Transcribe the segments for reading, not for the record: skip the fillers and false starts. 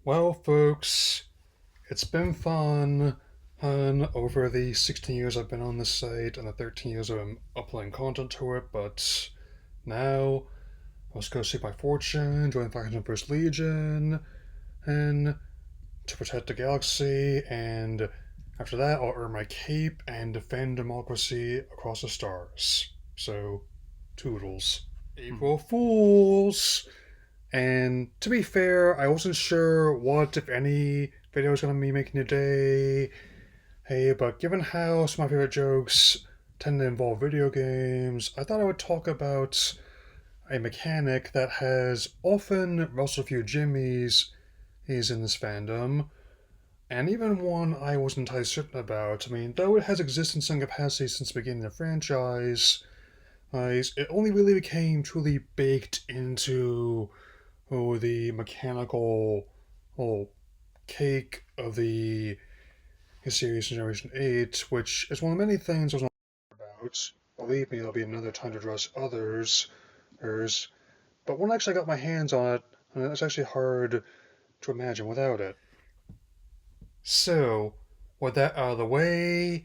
Well, folks, it's been fun over the 16 years I've been on this site and the 13 years I'm uploading content to it, but now I was going to seek my fortune, join the 501st Legion, and to protect the galaxy, and after that I'll earn my cape and defend democracy across the stars. So, toodles. April Fools! And to be fair, I wasn't sure what, if any, video I was going to be making today. Hey, but given how some of my favorite jokes tend to involve video games, I thought I would talk about a mechanic that has often rustled a few jimmies is in this fandom, and even one I wasn't entirely certain about. I mean, though it has existed in some capacity since the beginning of the franchise, it only really became truly baked into the mechanical cake of the series in Generation 8, which is one of the many things I was not about. Believe me, there'll be another time to address others, but when I actually got my hands on it, it's actually hard to imagine without it. So, with that out of the way,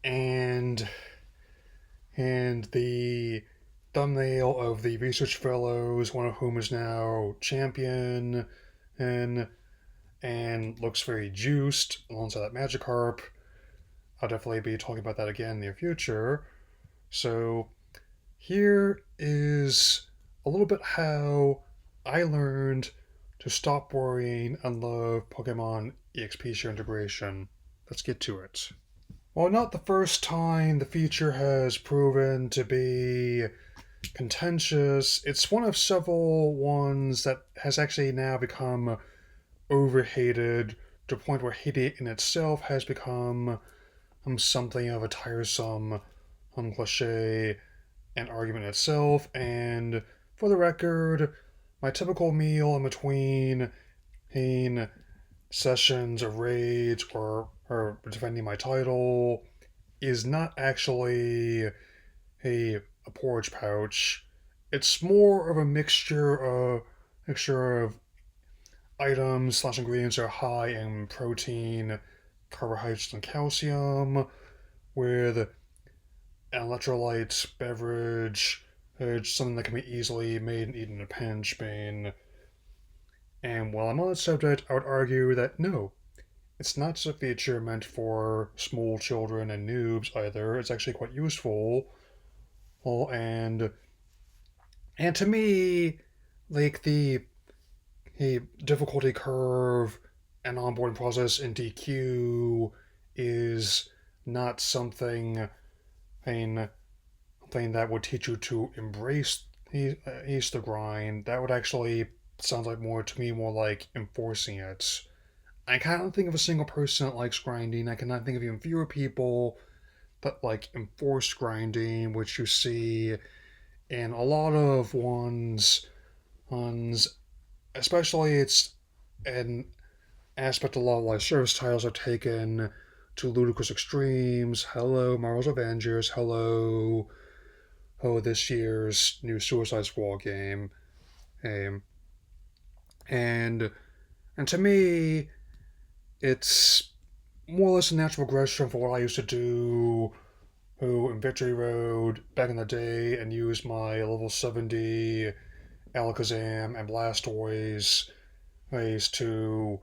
and the thumbnail of the research fellows, one of whom is now champion, and looks very juiced alongside that Magikarp. I'll definitely be talking about that again in the near future. So here is a little bit how I learned to stop worrying and love Pokemon EXP share integration. Let's get to it. While not the first time the feature has proven to be contentious, it's one of several ones that has actually now become overhated to a point where hating in itself has become something of a tiresome cliche and argument itself. And for the record, my typical meal in between sessions of raids or defending my title is not actually a porridge pouch. It's more of a mixture of items slash ingredients are high in protein, carbohydrates, and calcium, with an electrolyte beverage, something that can be easily made and eaten in a pinch, being. And while I'm on the subject, I would argue that no, it's not just a feature meant for small children and noobs either. It's actually quite useful. Well, and to me, like the difficulty curve and onboarding process in DQ is not something thing, thing that would teach you to embrace the grind. That would actually sound like more to me more like enforcing it. I cannot think of a single person that likes grinding. I cannot think of even fewer people that like enforced grinding, which you see in a lot of ones, especially it's an aspect a lot of like service titles are taken to ludicrous extremes. Hello, Marvel's Avengers. Hello, this year's new Suicide Squad game. Um, and to me, it's more or less a natural progression for what I used to do in Victory Road back in the day and use my level 70 Alakazam and Blastoise ways to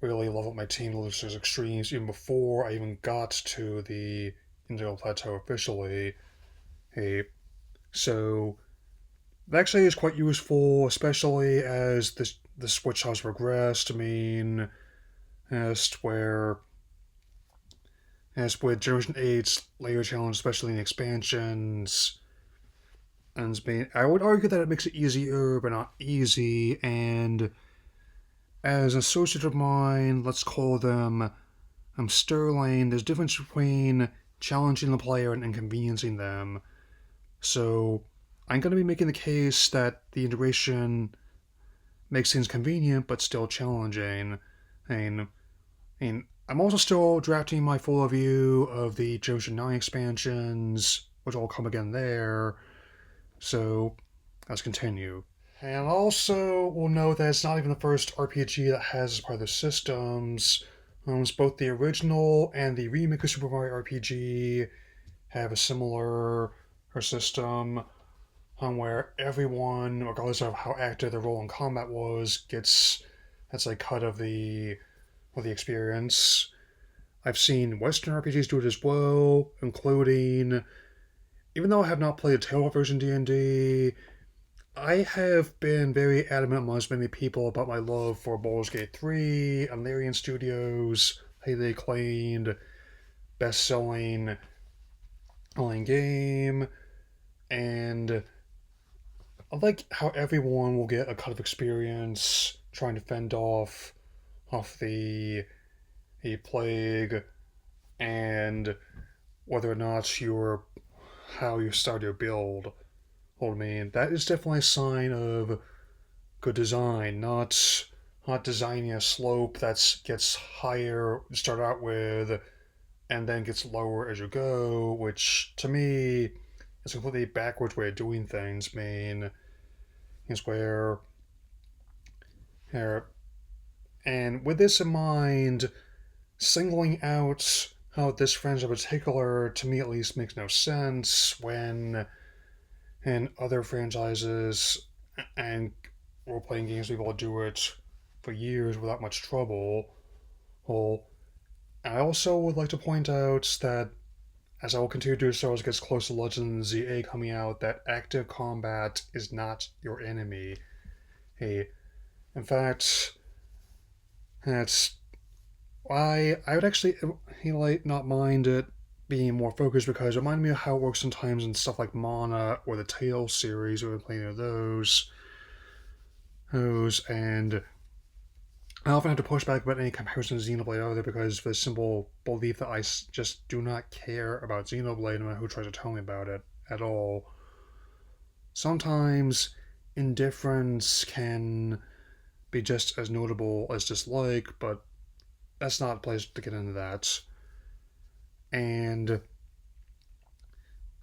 really level up my team to those extremes even before I even got to the Indigo Plateau officially. Hey, so that actually is quite useful, especially as the Switch has progressed. I mean, where as with Generation 8's layer challenge, especially in the expansions, and being, I would argue that it makes it easier, but not easy. And as an associate of mine, let's call them Sterling, there's a difference between challenging the player and inconveniencing them. So I'm going to be making the case that the integration makes things convenient but still challenging. And, I'm also still drafting my full review of the Generation 9 expansions, which will come again there. So let's continue. And also, we'll know that it's not even the first RPG that has as part of the systems. Both the original and the remake of Super Mario RPG have a similar system where everyone, regardless of how active their role in combat was, gets that's a cut of the experience. I've seen Western RPGs do it as well, including, even though I have not played a tabletop version D&D, I have been very adamant amongst many people about my love for Baldur's Gate 3 and Larian Studios, highly acclaimed, best-selling online game, and I like how everyone will get a cut of experience trying to fend off the plague, and whether or not you're how you start your build. Hold me, that is definitely a sign of good design, not designing a slope that gets higher to start out with and then gets lower as you go, which to me is a completely backwards way of doing things. I mean, is where and with this in mind, singling out how this franchise in particular, to me at least, makes no sense when in other franchises and role playing games people do it for years without much trouble. Well, I also would like to point out that as I will continue to do so as it gets close to Legend ZA coming out, that active combat is not your enemy. Hey, in fact, that's I would actually like not mind it being more focused because it reminded me of how it works sometimes in stuff like Mana or the Tales series. We've been playing those, and I often have to push back about any comparison to Xenoblade either because of the simple belief that I just do not care about Xenoblade no matter who tries to tell me about it at all. Sometimes indifference can be just as notable as dislike, but that's not a place to get into that. And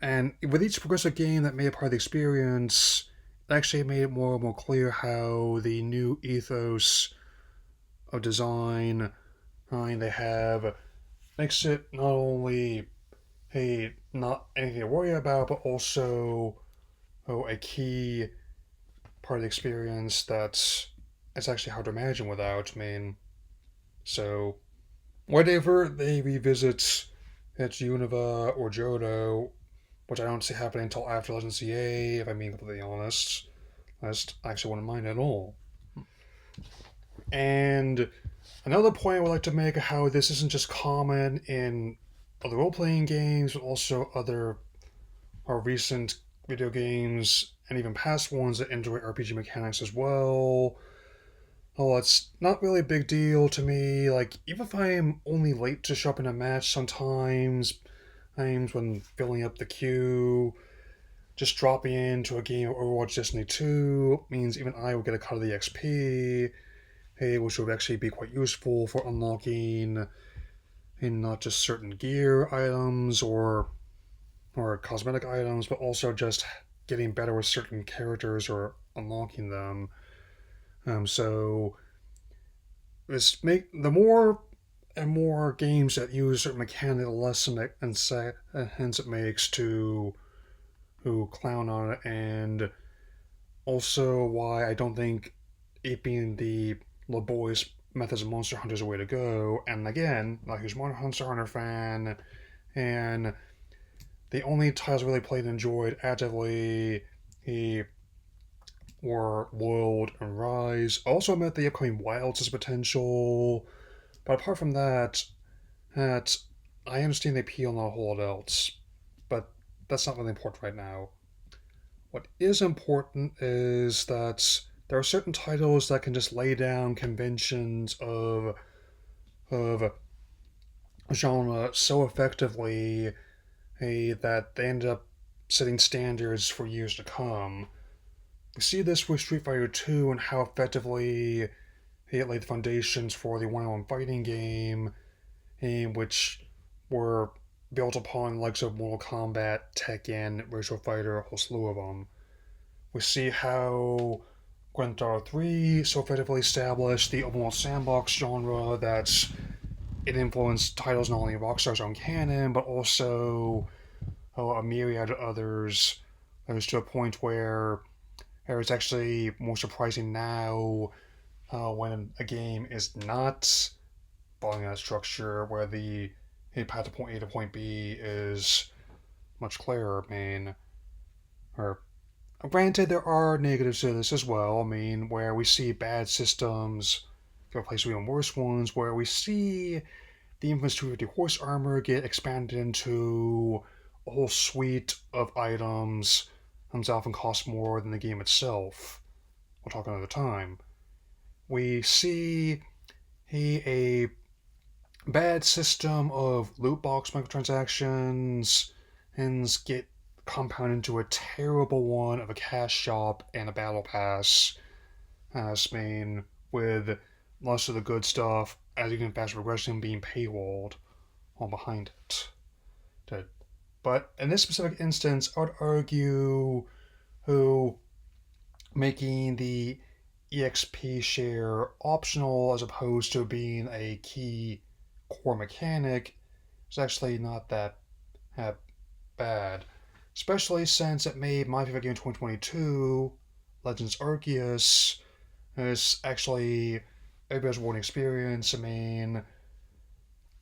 and with each progressive game that made a part of the experience, it actually made it more and more clear how the new ethos of design they have makes it not only not anything to worry about, but also a key part of the experience that's it's actually hard to imagine without. I mean, so whatever they revisit it's Unova or Johto, which I don't see happening until after Legend CA, if I'm being completely honest. I just actually wouldn't mind at all. And another point I would like to make how this isn't just common in other role playing games, but also other or recent video games and even past ones that integrate RPG mechanics as well. Oh, it's not really a big deal to me. Like, even if I'm only late to show up in a match sometimes, times when filling up the queue, just dropping into a game of Overwatch Destiny 2 means even I will get a cut of the XP, which would actually be quite useful for unlocking in not just certain gear items or cosmetic items, but also just getting better with certain characters or unlocking them. So this make the more and more games that use certain mechanic, the less and hence it makes to who clown on it, and also why I don't think aping the laborious methods of Monster Hunter is a way to go. And again, like who's Monster Hunter fan, and the only titles I really played and enjoyed actively he were World and Rise. I also met the upcoming Wilds as potential, but apart from that I understand the appeal, not a whole lot else. But that's not really important right now. What is important is that there are certain titles that can just lay down conventions of genre so effectively that they end up setting standards for years to come. We see this with Street Fighter 2 and how effectively it laid the foundations for the one-on-one fighting game, which were built upon the likes of Mortal Kombat, Tekken, Virtua Fighter, a whole slew of them. We see how Grand Theft Auto 3 so effectively established the open world sandbox genre that it influenced titles not only in Rockstar's own canon, but also a myriad of others. There's to a point where it's actually more surprising now when a game is not following that structure, where the path to point A to point B is much clearer. I mean, or granted, there are negatives to this as well. I mean, where we see bad systems replace with even worse ones, where we see the infamous 250 horse armor get expanded into a whole suite of items that often cost more than the game itself. We'll talk another time. We see a bad system of loot box microtransactions and get compounded into a terrible one of a cash shop and a battle pass as main, with most of the good stuff, as even faster progression, being paywalled all behind it. But in this specific instance, I would argue who making the EXP share optional as opposed to being a key core mechanic is actually not that bad. Especially since it made my favorite game in 2022, Legends Arceus, is actually everybody's rewarding experience. I mean,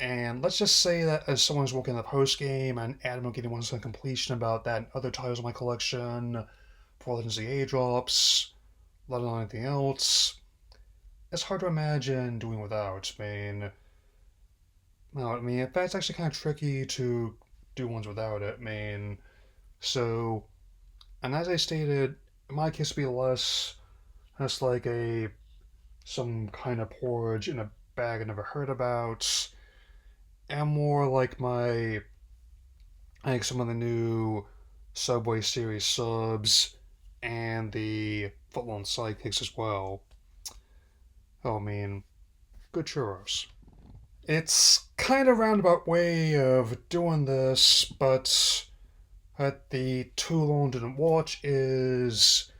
and let's just say that as someone who's working on the post game and adamant getting 100% completion about that and other titles in my collection, for Legends of the A drops, let alone anything else, it's hard to imagine doing without. I mean, no, I mean, in fact, it's actually kind of tricky to do ones without it. I mean, so, and as I stated, in my case, would be less like a some kind of porridge in a bag I never heard about, and more like my, I think some of the new Subway series subs and the footlong sidekicks as well. Oh, I mean, good churros. It's kind of roundabout way of doing this, but at the too long didn't watch is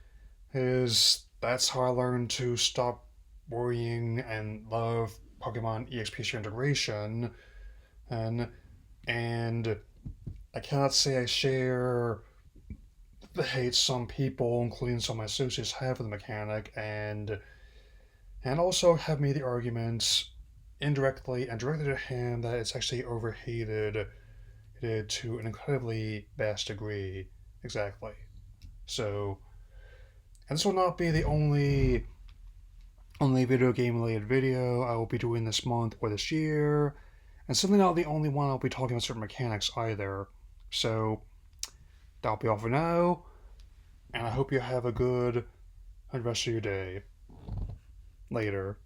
that's how I learned to stop worrying and love Pokemon EXP integration, and and I cannot say I share the hate some people, including some of my associates, have for the mechanic, and also have made the argument indirectly and directly to him that it's actually overhated to an incredibly vast degree. Exactly. So, and this will not be the only video game related video I will be doing this month or this year, and certainly not the only one I'll be talking about certain mechanics either. So, that'll be all for now, and I hope you have a good rest of your day. Later.